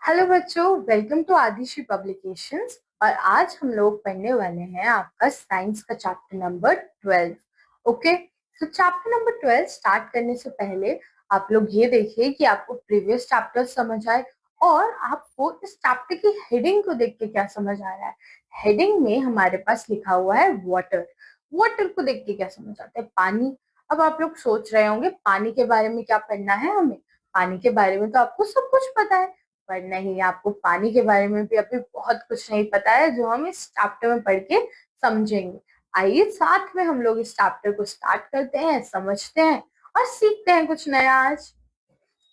Hello बच्चों, welcome to Adishree publications. और आज हम लोग पढ़ने वाले हैं आपका साइंस का चैप्टर नंबर 12। ओके, तो चैप्टर नंबर 12 स्टार्ट करने से पहले आप लोग ये देखिए कि आपको प्रीवियस चैप्टर समझ आए और आपको इस चैप्टर की हेडिंग को देख के क्या समझ आ रहा है। हेडिंग में हमारे पास लिखा हुआ है वाटर। वाटर को देख के क्या समझ आता है? पानी। अब आप लोग सोच रहे होंगे पानी के बारे में क्या पढ़ना है हमें। पानी के बारे में तो आपको सब कुछ पता है, पर नहीं, आपको पानी के बारे में भी अभी बहुत कुछ नहीं पता है जो हम इस चैप्टर में पढ़ के समझेंगे। आइए साथ में हम लोग इस चैप्टर को स्टार्ट करते हैं, समझते हैं और सीखते हैं कुछ नया आज।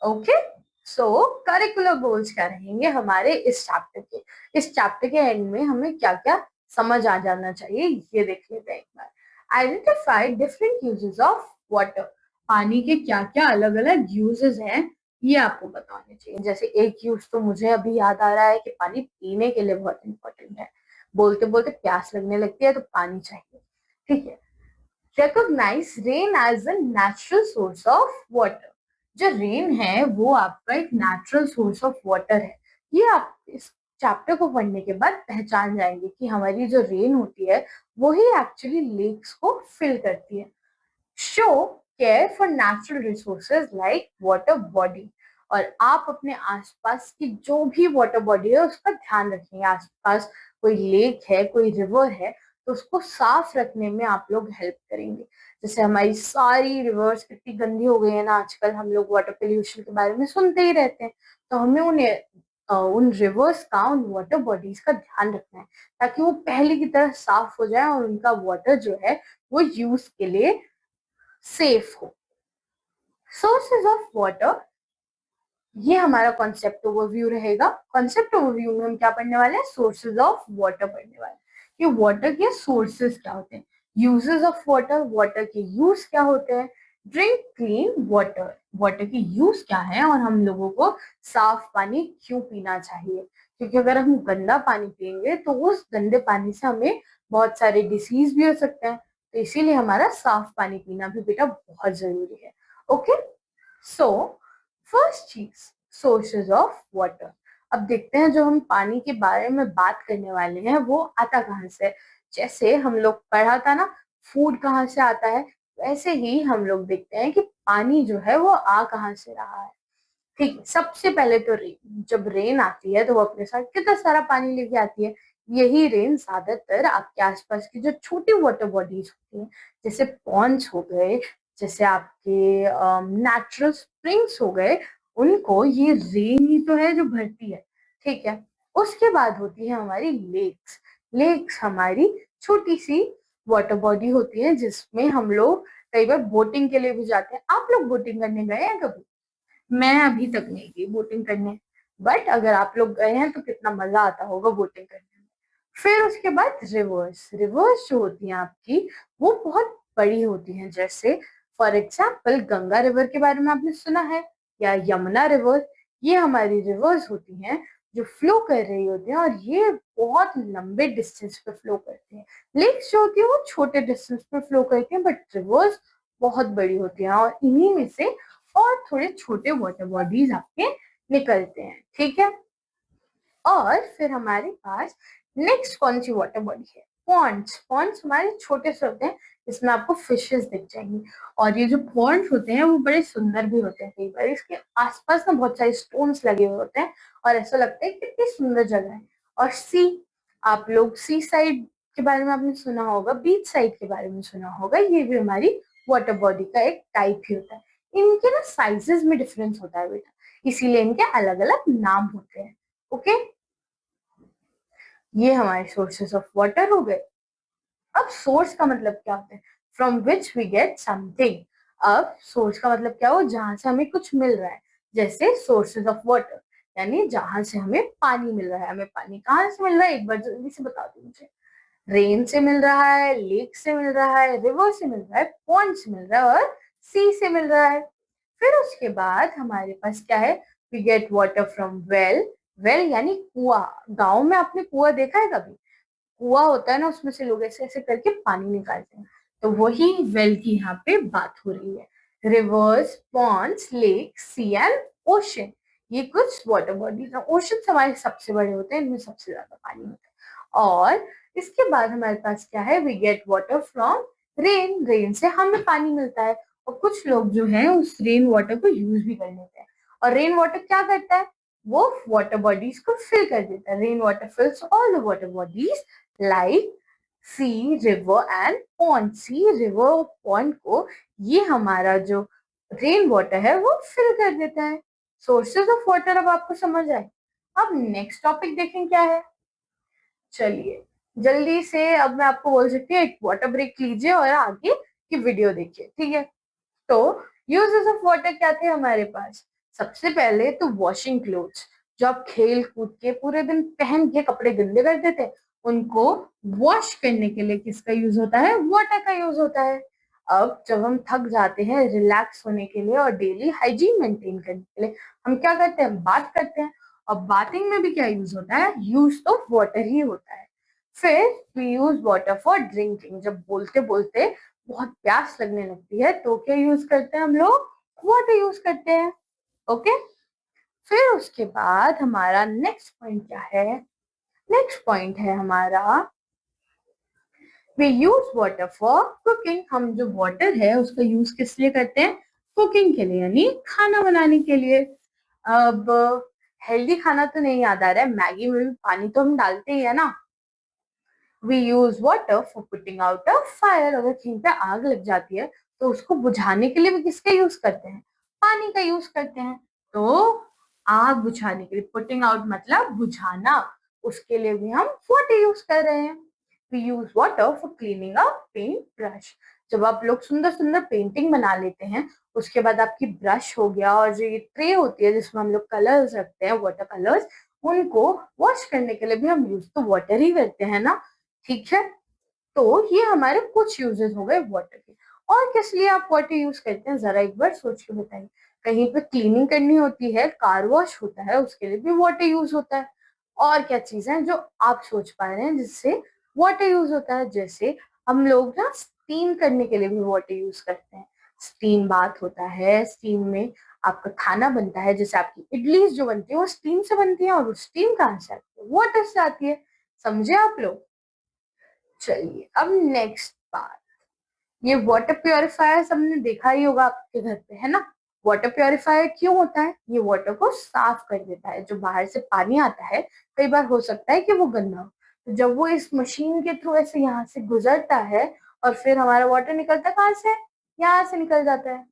ओके, सो करिकुलर गोल्स क्या रहेंगे हमारे इस चैप्टर के एंड में हमें क्या क्या समझ आ जाना चाहिए, ये देख लेते हैं एक बार। Identify different uses of water. पानी के क्या क्या अलग अलग यूजेस हैं, ये आपको बताने चाहिए। जैसे एक यूज तो मुझे अभी याद आ रहा है कि पानी पीने के लिए बहुत इंपॉर्टेंट है। बोलते बोलते प्यास लगने लगती है तो पानी चाहिए। ठीक है। Recognise rain as a natural source of water. जो रेन है वो आपका एक नेचुरल सोर्स ऑफ वाटर है। ये आप इस चैप्टर को पढ़ने के बाद पहचान जाएंगे कि हमारी जो रेन होती है वही एक्चुअली लेक्स को फिल करती है। Show care for natural resources like water body. और आप अपने आसपास की जो भी वाटर बॉडी है उसका ध्यान रखेंगे। आसपास कोई लेक है, कोई रिवर है, तो उसको साफ रखने में आप लोग हेल्प करेंगे। जैसे हमारी सारी रिवर्स कितनी गंदी हो गई है ना आजकल, हम लोग वाटर पोल्यूशन के बारे में सुनते ही रहते हैं। तो हमें उन रिवर्स का, उन वाटर बॉडीज का ध्यान रखना है ताकि वो पहले की तरह साफ हो जाए और उनका वाटर जो है वो यूज के लिए सेफ हो। सोर्सेज ऑफ वाटर, ये हमारा कॉन्सेप्ट ओवरव्यू रहेगा। कॉन्सेप्ट ओवरव्यू में हम क्या पढ़ने वाले हैं? सोर्सेज ऑफ वाटर पढ़ने वाले हैं कि वाटर के सोर्सेज क्या होते हैं, यूजेस ऑफ वाटर, वाटर के यूज क्या होते हैं, ड्रिंक क्लीन वाटर, वाटर के यूज क्या है और हम लोगों को साफ पानी क्यों पीना चाहिए। क्योंकि अगर हम गंदा पानी पियेंगे तो उस गंदे पानी से हमें बहुत सारे डिसीज भी हो सकते हैं। तो इसीलिए हमारा साफ पानी पीना भी बेटा बहुत जरूरी है। ओके, सो फर्स्ट चीज, सोर्सेज ऑफ वाटर। अब देखते हैं जो हम पानी के बारे में बात करने वाले हैं वो आता कहाँ से। जैसे हम लोग पढ़ा था ना, फूड कहाँ से आता है, वैसे ही हम लोग देखते हैं कि पानी जो है वो आ कहाँ से रहा है। ठीक है, सबसे पहले तो रेन। जब रेन आती है तो वो अपने साथ कितना सारा पानी लेके आती है। यही रेन ज्यादातर आपके आसपास की जो छोटी वाटर बॉडीज होती हैं, जैसे पॉन्ड्स हो गए, जैसे आपके नेचुरल स्प्रिंग्स हो गए, उनको ये रेन ही तो है जो भरती है। ठीक है। उसके बाद होती है हमारी लेक्स। लेक्स हमारी छोटी सी वाटर बॉडी होती है जिसमें हम लोग कई बार बोटिंग के लिए भी जाते हैं। आप लोग बोटिंग करने गए हैं कभी? मैं अभी तक नहीं गई बोटिंग करने, बट अगर आप लोग गए हैं तो कितना मजा आता होगा बोटिंग करने में। फिर उसके बाद रिवर्स। रिवर्स जो होती हैं आपकी वो बहुत बड़ी होती हैं। जैसे फॉर एग्जाम्पल गंगा रिवर के बारे में आपने सुना है, या यमुना रिवर। ये हमारी रिवर्स होती हैं जो फ्लो कर रही होती हैं और ये बहुत लंबे डिस्टेंस पे फ्लो करती हैं। लेक्स जो होती है वो छोटे डिस्टेंस पे फ्लो करती हैं, बट रिवर्स बहुत बड़ी होती हैं और इन्हीं में से और थोड़े छोटे वाटर बॉडीज आपके निकलते हैं। ठीक है। और फिर हमारे पास नेक्स्ट कौन सी वाटर बॉडी है? पॉन्ड्स। पॉन्ड्स हमारे छोटे से होते हैं, इसमें आपको फिशेस दिख जाएंगी। और ये जो पॉन्ड्स होते हैं वो बड़े सुंदर भी होते हैं। कई बार इसके आसपास ना बहुत सारे स्टोन्स लगे हुए होते हैं और ऐसा लगता है कितनी सुंदर जगह है। और सी, आप लोग सी साइड के बारे में आपने सुना होगा, बीच साइड के बारे में सुना होगा, ये भी हमारी वाटर बॉडी का एक टाइप ही होता है। इनके ना साइजेस में डिफरेंस होता है बेटा, इसीलिए इनके अलग अलग नाम होते हैं। ओके, ये हमारे सोर्सेस ऑफ वाटर हो गए। अब सोर्स का मतलब क्या होता है? From which we get something. अब सोर्स का मतलब क्या हो? जहां से हमें कुछ मिल रहा है। जैसे सोर्सेज ऑफ वाटर, यानी जहां से हमें पानी मिल रहा है। हमें पानी कहाँ से मिल रहा है एक बार जल्दी से बता दो मुझे। रेन से मिल रहा है, लेक से मिल रहा है, रिवर से मिल रहा है, पॉन्ड से मिल रहा है और सी से मिल रहा है। फिर उसके बाद हमारे पास क्या है? We get water from well. Well यानी कुआं। गांव में आपने कुआं देखा है कभी? कुआं होता है ना, उसमें से लोग ऐसे ऐसे करके पानी निकालते हैं, तो वही वेल की यहाँ पे बात हो रही है। Rivers, ponds, lake, sea and ocean, ये कुछ वाटर बॉडीज हैं। ओशन हमारे सबसे बड़े होते हैं, इनमें सबसे ज्यादा पानी होता है। और इसके बाद हमारे पास क्या है, we get water from rain. Rain से हमें पानी मिलता है, और कुछ लोग जो है उस रेन वाटर को यूज भी कर लेते हैं। और रेन वाटर क्या करता है, वो वाटर बॉडीज को फिल कर देता है। Rain water fills all the water bodies like sea, river and pond. Sea, river, pond को ये हमारा जो रेन वाटर है वो फिल कर देता है। सोर्सेज ऑफ वाटर अब आपको समझ आए। अब नेक्स्ट टॉपिक देखें क्या है। चलिए जल्दी से, अब मैं आपको बोल सकती हूँ एक वाटर ब्रेक लीजिए और आगे की वीडियो देखिए, ठीक है। तो यूजेस ऑफ वाटर क्या थे हमारे पास। सबसे पहले तो वॉशिंग क्लोथ्स, जो आप खेल कूद के पूरे दिन पहन के कपड़े गंदे कर देते हैं, उनको वॉश करने के लिए किसका यूज होता है, वाटर का यूज होता है। अब जब हम थक जाते हैं रिलैक्स होने के लिए और डेली हाइजीन मेंटेन करने के लिए हम क्या करते हैं, बात करते हैं। और बाथिंग में भी क्या यूज होता है, यूज तो वाटर ही होता है। फिर we use water for drinking, जब बोलते बोलते बहुत प्यास लगने लगती है तो क्या यूज करते हैं हम लोग, वाटर यूज करते हैं। ओके, फिर उसके बाद हमारा नेक्स्ट पॉइंट क्या है, नेक्स्ट पॉइंट है हमारा we use water for cooking. हम जो वाटर है उसका यूज किस लिए करते हैं, कुकिंग के लिए, यानी खाना बनाने के लिए। अब हेल्दी खाना तो नहीं याद आ रहा है, मैगी में भी पानी तो हम डालते ही है ना। We use water for putting out a fire. अगर कहीं पे आग लग जाती है तो उसको बुझाने के लिए भी किसका यूज करते हैं, पानी का यूज करते हैं। तो आग बुझाने के लिए, पुटिंग आउट मतलब बुझाना, उसके लिए भी हम वाटर यूज कर रहे हैं। We use water for cleaning a paint brush. जब आप लोग सुंदर सुंदर पेंटिंग बना लेते हैं, उसके बाद आपकी ब्रश हो गया और जो ये ट्रे होती है जिसमें हम लोग कलर्स रखते हैं, वाटर कलर्स, उनको वॉश करने के लिए भी हम यूज तो वाटर ही करते हैं ना, ठीक है। तो ये हमारे कुछ यूजेस हो गए वाटर के। और किस लिए आप वाटर यूज करते हैं, जरा एक बार सोच के बताइए। कहीं पे क्लीनिंग करनी होती है, कार वॉश होता है, उसके लिए भी वाटर यूज होता है। और क्या चीजें हैं जो आप सोच पा रहे हैं जिससे वाटर यूज होता है, जैसे हम लोग ना स्टीम करने के लिए भी वाटर यूज करते हैं। स्टीम बाथ होता है, स्टीम में आपका खाना बनता है, जैसे आपकी इडली जो बनती है वो स्टीम से बनती है, और वो स्टीम कहाँ से आती है, वाटर से आती है। समझे आप लोग। चलिए अब नेक्स्ट बात, ये वाटर प्योरीफायर सबने देखा ही होगा आपके घर पे, है ना। वाटर प्योरीफायर क्यों होता है, ये वाटर को साफ कर देता है। जो बाहर से पानी आता है, कई बार हो सकता है कि वो गंदा हो, तो जब वो इस मशीन के थ्रू ऐसे यहाँ से गुजरता है और फिर हमारा वाटर निकलता कहाँ से, यहाँ से निकल जाता है।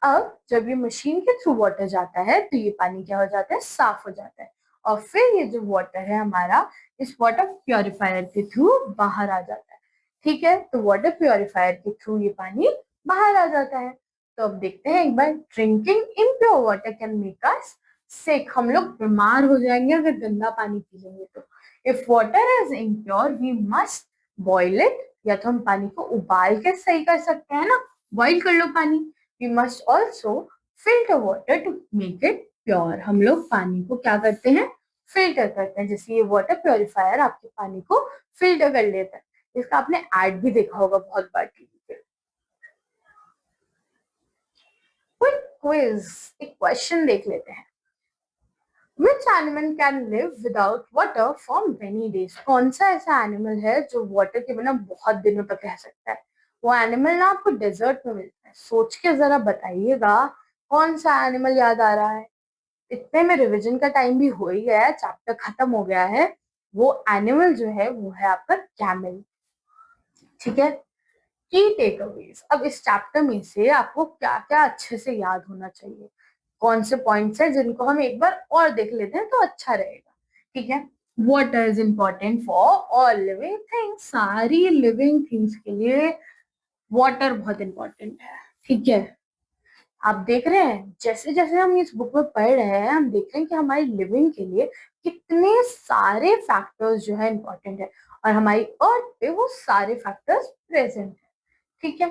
अब जब ये मशीन के थ्रू वाटर जाता है तो ये पानी क्या हो जाता है, साफ हो जाता है। और फिर ये जो वाटर है हमारा, इस वाटर प्योरीफायर के थ्रू बाहर आ जाता है, ठीक है। तो वाटर प्योरीफायर के थ्रू ये पानी बाहर आ जाता है। तो अब देखते हैं एक बार, drinking impure water can make us sick. हम लोग बीमार हो जाएंगे अगर गंदा पानी पी लेंगे तो। If water is impure we must boil it. या तो हम पानी को उबाल के सही कर सकते हैं ना, बॉइल कर लो पानी। we must also filter water to make it pure। हम लोग पानी को क्या करते हैं, फिल्टर करते हैं। जैसे ये वाटर प्योरीफायर आपके पानी को फिल्टर कर लेता है। इसका आपने एड भी देखा होगा बहुत बार टीवी पे। क्विक क्विज, एक क्वेश्चन देख लेते हैं। Which animal can live without water for many days? कौन सा ऐसा एनिमल है जो वाटर के बिना बहुत दिनों तक रह सकता है। वो एनिमल ना आपको डेजर्ट में मिलता है, सोच के जरा बताइएगा कौन सा एनिमल याद आ रहा है। इतने में रिवीजन का टाइम भी हो ही गया है, चैप्टर खत्म हो गया है। वो एनिमल जो है वो है आपका कैमल, ठीक है। की टेकअवेज, अब इस चैप्टर में से आपको क्या क्या अच्छे से याद होना चाहिए, कौन से पॉइंट्स है जिनको हम एक बार और देख लेते हैं तो अच्छा रहेगा, ठीक है। Water is important for all living things. सारी लिविंग थिंग्स के लिए वाटर बहुत इंपॉर्टेंट है, ठीक है। आप देख रहे हैं जैसे जैसे हम इस बुक में पढ़ रहे हैं, हम देख रहे हैं कि हमारी लिविंग के लिए कितने सारे फैक्टर्स जो है इंपॉर्टेंट है, और हमारी अर्थ पे वो सारे फैक्टर्स प्रेजेंट है, ठीक है।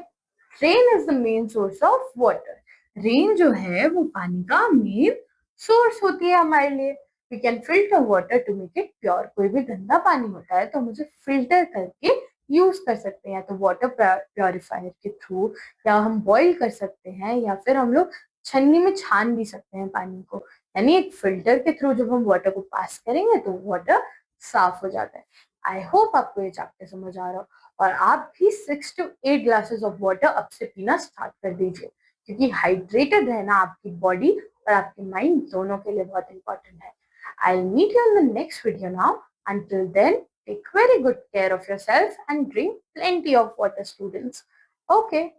Rain is the main source of water. Rain जो है वो पानी का मेन सोर्स होती है हमारे लिए। We can filter water to make it pure. कोई भी गंदा पानी होता है तो हम उसे फिल्टर करके यूज कर सकते हैं, या तो वाटर प्योरीफायर के थ्रू, या हम बॉईल कर सकते हैं, या फिर हम लोग छन्नी में छान भी सकते हैं पानी को, यानी एक फिल्टर के थ्रू जब हम वाटर को पास करेंगे तो वाटर साफ हो जाता है। आई होप आपको ये चैप्टर समझ आ रहा हो, और आप भी 6 to 8 ग्लासेस ऑफ वाटर अब से पीना स्टार्ट कर दीजिए, क्योंकि हाइड्रेटेड रहना आपकी बॉडी और आपके माइंड दोनों के लिए बहुत इंपॉर्टेंट है। I'll meet you in the next video now. Until then, take very good care of yourself and drink plenty of water, students. Okay.